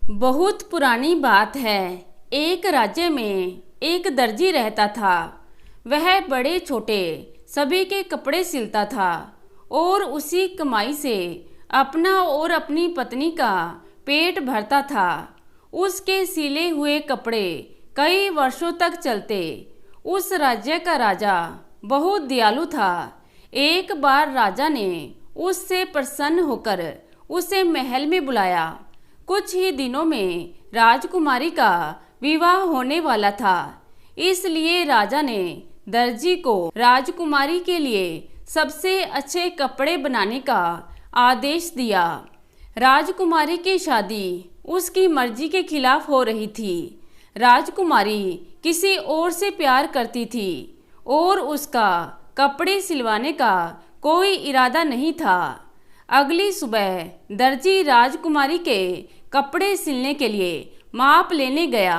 बहुत पुरानी बात है। एक राज्य में एक दर्जी रहता था। वह बड़े छोटे सभी के कपड़े सिलता था और उसी कमाई से अपना और अपनी पत्नी का पेट भरता था। उसके सिले हुए कपड़े कई वर्षों तक चलते। उस राज्य का राजा बहुत दयालु था। एक बार राजा ने उससे प्रसन्न होकर उसे महल में बुलाया। कुछ ही दिनों में राजकुमारी का विवाह होने वाला था, इसलिए राजा ने दर्जी को राजकुमारी के लिए सबसे अच्छे कपड़े बनाने का आदेश दिया। राजकुमारी की शादी उसकी मर्जी के खिलाफ हो रही थी। राजकुमारी किसी और से प्यार करती थी और उसका कपड़े सिलवाने का कोई इरादा नहीं था। अगली सुबह दर्जी राजकुमारी के कपड़े सिलने के लिए माप लेने गया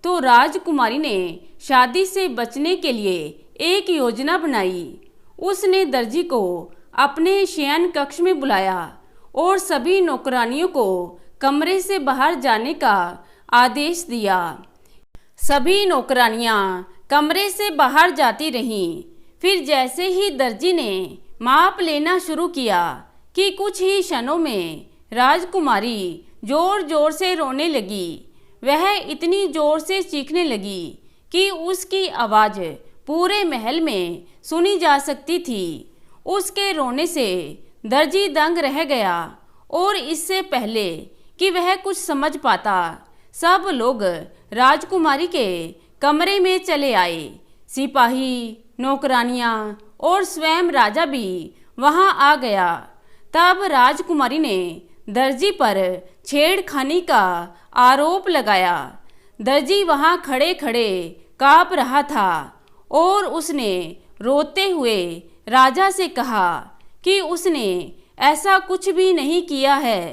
तो राजकुमारी ने शादी से बचने के लिए एक योजना बनाई। उसने दर्जी को अपने शयन कक्ष में बुलाया और सभी नौकरानियों को कमरे से बाहर जाने का आदेश दिया। सभी नौकरानियां कमरे से बाहर जाती रहीं। फिर जैसे ही दर्जी ने माप लेना शुरू किया कि कुछ ही क्षणों में राजकुमारी जोर जोर से रोने लगी। वह इतनी जोर से चीखने लगी कि उसकी आवाज़ पूरे महल में सुनी जा सकती थी। उसके रोने से दर्जी दंग रह गया और इससे पहले कि वह कुछ समझ पाता, सब लोग राजकुमारी के कमरे में चले आए। सिपाही, नौकरानियां और स्वयं राजा भी वहां आ गया। तब राजकुमारी ने दर्जी पर छेड़खानी का आरोप लगाया। दर्जी वहां खड़े खड़े काँप रहा था और उसने रोते हुए राजा से कहा कि उसने ऐसा कुछ भी नहीं किया है।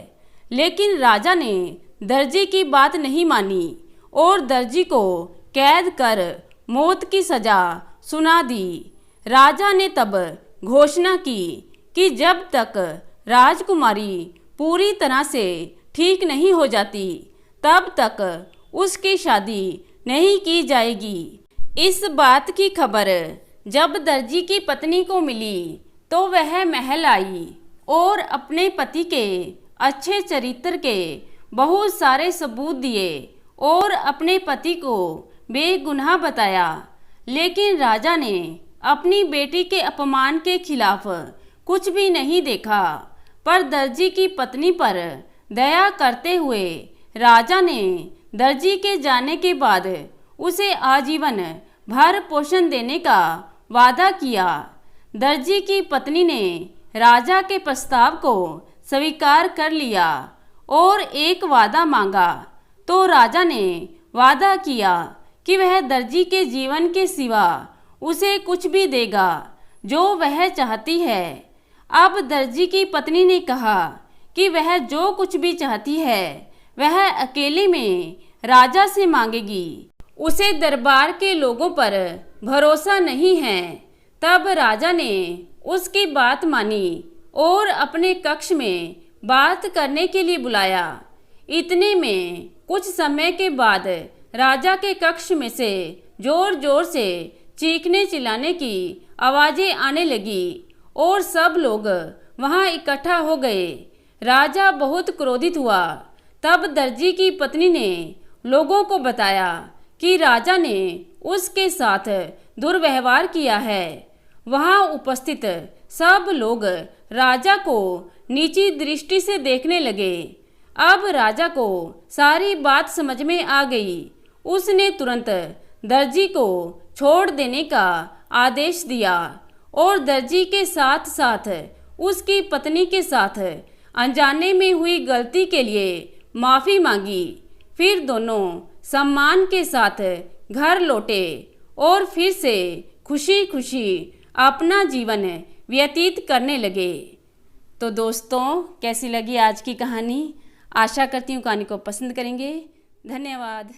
लेकिन राजा ने दर्जी की बात नहीं मानी और दर्जी को कैद कर मौत की सजा सुना दी। राजा ने तब घोषणा की कि जब तक राजकुमारी पूरी तरह से ठीक नहीं हो जाती तब तक उसकी शादी नहीं की जाएगी। इस बात की खबर जब दर्जी की पत्नी को मिली तो वह महल आई और अपने पति के अच्छे चरित्र के बहुत सारे सबूत दिए और अपने पति को बेगुनाह बताया। लेकिन राजा ने अपनी बेटी के अपमान के खिलाफ कुछ भी नहीं देखा, पर दर्जी की पत्नी पर दया करते हुए राजा ने दर्जी के जाने के बाद उसे आजीवन भर पोषण देने का वादा किया। दर्जी की पत्नी ने राजा के प्रस्ताव को स्वीकार कर लिया और एक वादा मांगा तो राजा ने वादा किया कि वह दर्जी के जीवन के सिवा उसे कुछ भी देगा जो वह चाहती है। अब दर्जी की पत्नी ने कहा कि वह जो कुछ भी चाहती है वह अकेले में राजा से मांगेगी। उसे दरबार के लोगों पर भरोसा नहीं है। तब राजा ने उसकी बात मानी और अपने कक्ष में बात करने के लिए बुलाया। इतने में कुछ समय के बाद राजा के कक्ष में से जोर जोर से चीखने चिल्लाने की आवाज़ें आने लगी और सब लोग वहां इकट्ठा हो गए। राजा बहुत क्रोधित हुआ। तब दर्जी की पत्नी ने लोगों को बताया कि राजा ने उसके साथ दुर्व्यवहार किया है। वहां उपस्थित सब लोग राजा को नीची दृष्टि से देखने लगे। अब राजा को सारी बात समझ में आ गई। उसने तुरंत दर्जी को छोड़ देने का आदेश दिया और दर्जी के साथ साथ उसकी पत्नी के साथ अनजाने में हुई गलती के लिए माफ़ी मांगी। फिर दोनों सम्मान के साथ घर लौटे और फिर से खुशी खुशी अपना जीवन व्यतीत करने लगे। तो दोस्तों, कैसी लगी आज की कहानी? आशा करती हूँ कहानी को पसंद करेंगे। धन्यवाद।